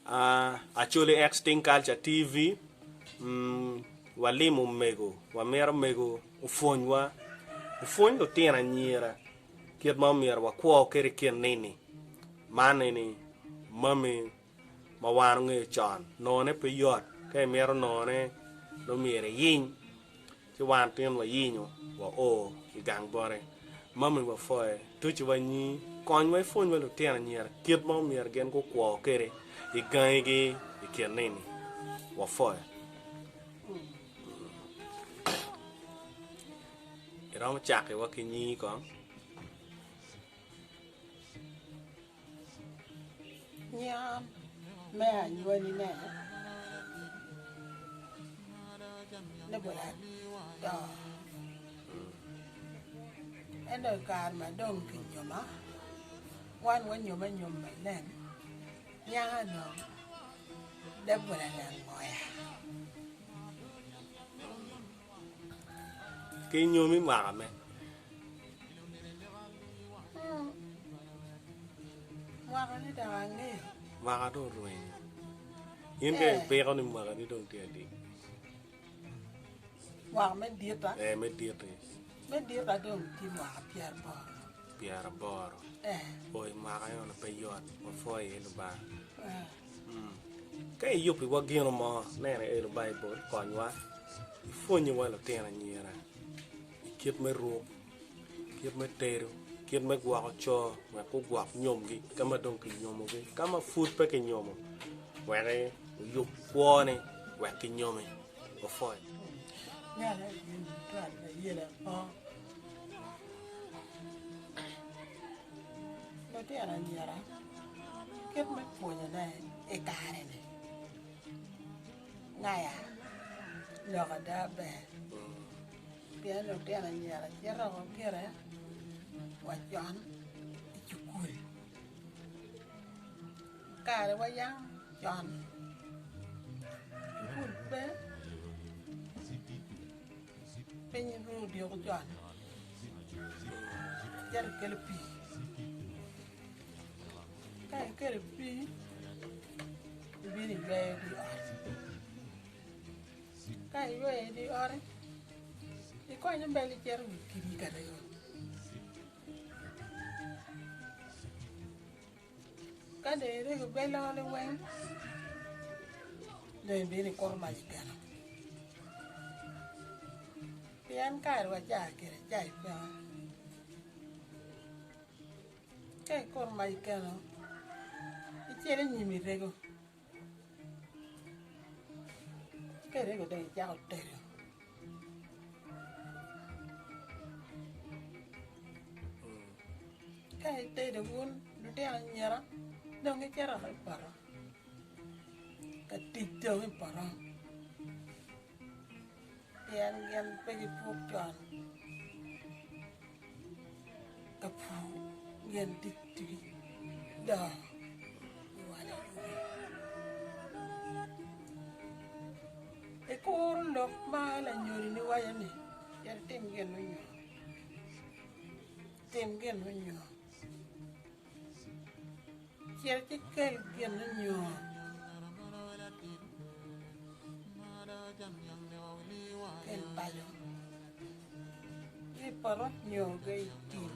Actually extinct culture TV walimu mego wamera mego ufonywa ufonyo tena anyira kiet ma mer wa kwa kere kien nini mane ni mami mawan nge chan no ne pe yot ke mer no ne no mere yin ti wan tin wa yinyo wa o gang bore mami wa foe tu chi wa ni kon wa fonyo lo tena anyira kiet ma mer gen ko kwa kere I gangi I kien nini wa foe Ram chake wa kinyi ko Nyam me anywani ne ne bola do endo kar ma dong kinyoma wan wa nyoma nyoma len nya no de bola na ngoya kinyomi magame Wakani dawange. Wakado ruin. Inde pero ni magani dong tiadi. Wak me dieta. Me dieta. Me dieta dong ti wak piar bor. Piar bor. Oi magayo na peyot. Mo foi elo ba. Kay yupi wa gino mo nene elo Bible konwa. Ifonyi wala tena nyira. Ikip me ro. Kip me tero. Kiet me gwa cho ma ko gwa nyom gi kama dong ki nyomo gi kama food pe ki nyomo were yu kwone wa ki nyome o foi nya la yin twan la yela o no te ara nyara kiet me ponya na e kare ne ngaya lo ga da be pia no te ara nyara jera ko kere Wajan Chukul Kare wayang John Chukul be Penny Rudio John Jar Kelpi Kai Kelpi Bini Bay di or Kai Way di or Iko yung belly jar Kiri kare Kade re go bela le wen le bini korma ikana pian kar wa ja kere jai pa kai korma ikana ichere nyimi rego kere go de ja hotel kai te de won de anyara Dong cái chera phải para. Cái tít dong cái para. Yan yan pergi puk John. Cái phu yan tít tít. Dah. Wala. Cái cô lộc ba là nhuri ni waya ni. Yan tim gen no nyo. Tim gen no nyo. Quiero que el niño el payo y para niño gay tío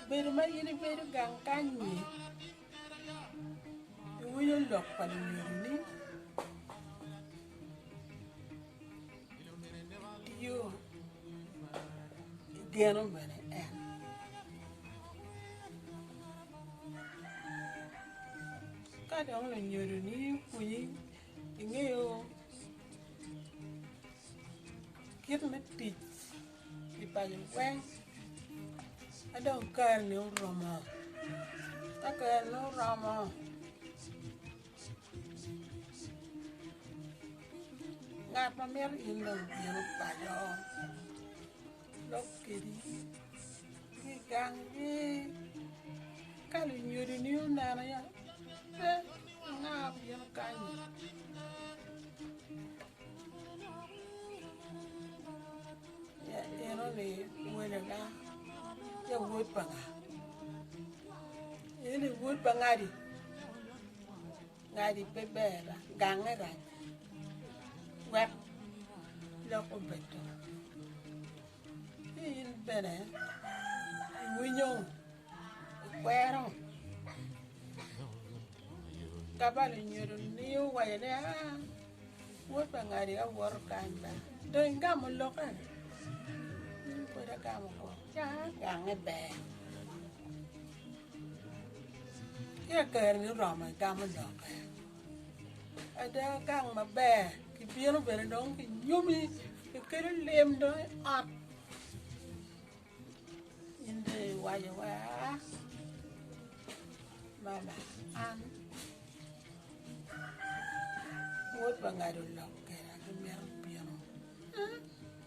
pero más bien pero gancañe y voy a lo para ni tío dieron bene Kada ông là nhiều điều ní quý nghe ô kiết mất tịt thì bà dùng quen ở đâu cờ nếu roma ta cờ nếu roma ngạt mà mer in đồng nhiều bà cho lúc kia đi cái gang đi cái là nhiều điều níu nào này Ngap yang kanya. Ya, eno ni wena na. Ya woi panga. ini wood bangadi ngadi bebera gangera wet loko beto in bene winyo kwero kabali nyoro niu wayne wood bangadi a wor kanda do ingamo lokan pura kamo ko ya gange be ya ker ni roma gamo lokan ada gang ma be ki bieno bene dong ki nyumi ki kere lem do at inde wayo wa mama an wot bangado lokera ki mer bieno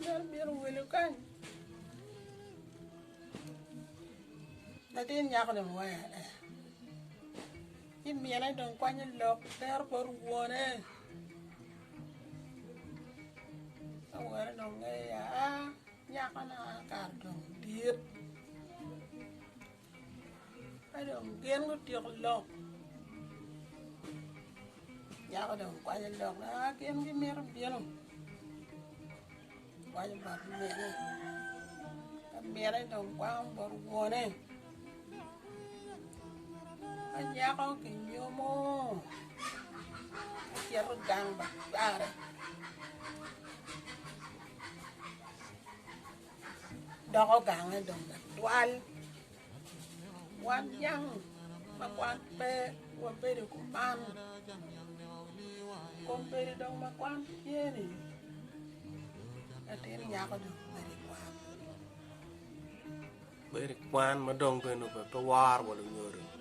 mer bieno welo kan natin yak dem wa in miena dong kwanya lok ter por wone awara dong ya nyakana kar dong diet adong gen go tiok lok nyaka dong kwanya lok na gen gi mer bieno kwanya ba mere mere dong kwang por wone anyako kinyomo kiro gang bakare doko gang dong twal wan yang makwan pe wabere kuman kompere dong makwan yeni atin nyako dong beri kwan madong beno pe war wala nyoro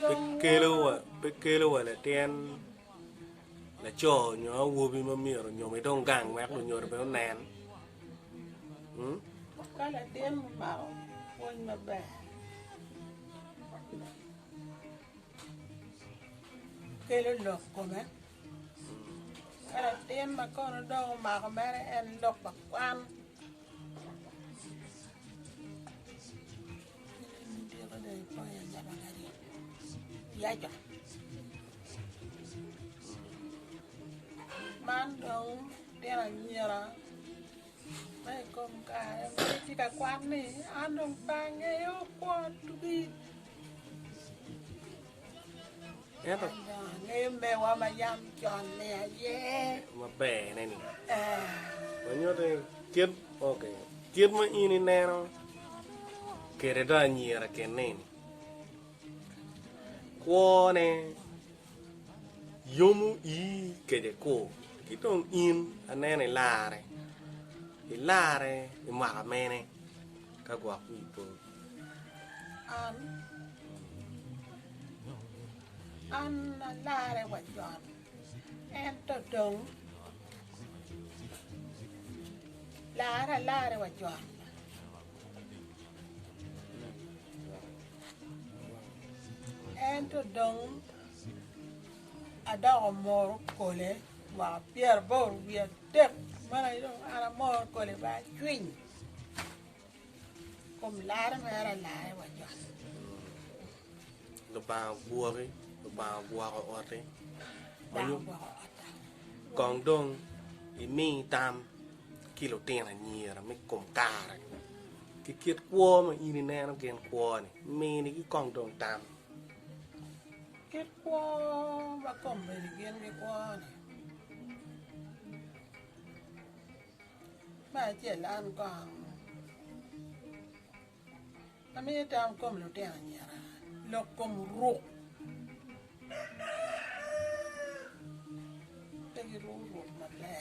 Pekelo wala ten la cho nyo wobi ma miro nyo me dong gang mek lo nyo be nen kala ten ma won ma be kelo lo ko me kala ten ma ko no dong ma ko mere en lok ba kwan yaja man dong dia anyira mai kom ka ti ka kwan ni anong pange yo kwa tu bi eto nge me wa ma yam chon ne ye ma be ne ni nyo te kiet okay kiet ma ini neno kere da anyira keneni Pwony yomu I kede ko kitong in anene lare I maka mene kagwa kuipo an lare wa jon en to dong lare wa jon en to dong ada mor kole wa pier bor wi tek mana ilo ana mor kole ba twin kom lar mera lare wa jon lo ba bua ko ote mayu kong dong I mi tam kilo ten anyira me kom kare ki kiet kwo ma ini neno gen kwo ni mi ni ki kong dong tam kiet kwo ba kom be gen ge kwo ni ma che lan kong na mi tam kom lo ten anyira lo kom ru tegi ru ma le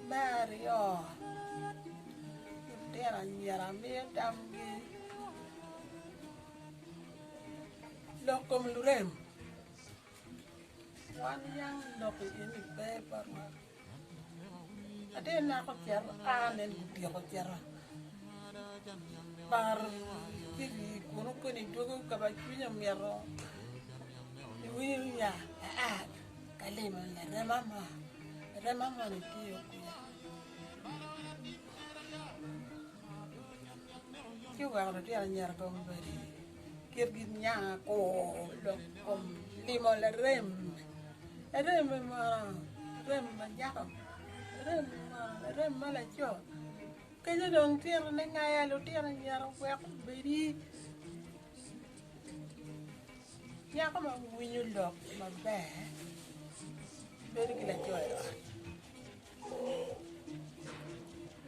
Mario ten anyira mi tam gi lo kom lurem wan yang lo ko ini be par ma ade na ko cer anen di ko cer par kiri kuno ko ni dogo ka ba kunya mero ni wini ya kalima na remama ni tiyo kuya chứ vào rồi đi nhà con về đi kia cái nhà cô lo con limo là rem mà nhắc rem mà là cho cái gì đầu tiên là ngày đầu tiên là nhà nó quẹt về đi nhà có mà nguyên như lộc mà bé về đi cái là chơi rồi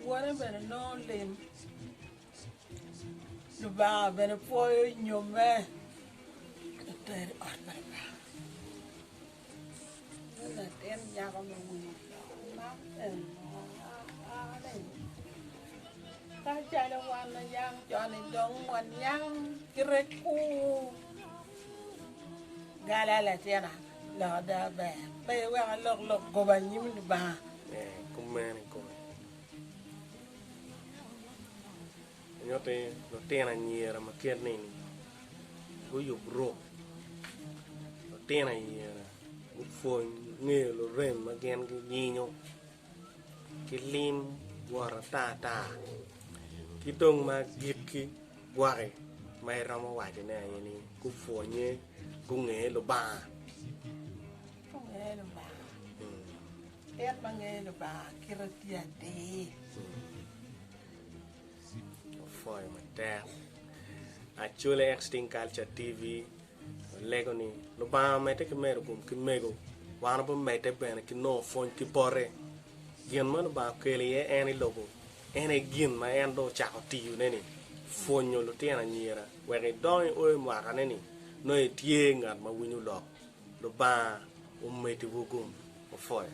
qua đến bên nó lên nó vào bên nó phơi nhom về để ở lại là tên nhà có mà nguyên lắm ta chạy đâu quan là giang cho nên đông quan giang kire cu gala là thế nào là đã về bây giờ lộc có bao nhiêu mình bà nè cũng mê này coi nhớ tới nó tên là nhiều mà kia này ví dụ ruột nó tên này một phôi nghề lo rem mà ghen cái gì nhau cái lim qua ta cái tung mà giết cái quài mày ra mà quài thế này này cũng phôi nhé cũng nghề lo bà không nghe được bà em mà nghe được bà kia là tiền đi phôi mà đẹp actually extinct culture TV lego ni lo ba mai te kemero kum kemego wana ba mai te ben ki no fon ki pore gien man ba kele eni logo ene gien ma en do cha ti yu ne ni fonyo lo tiena nyira we ke don o ma ka ne ni no e tie ngat ma winyu lo ba o mai te vugum o foya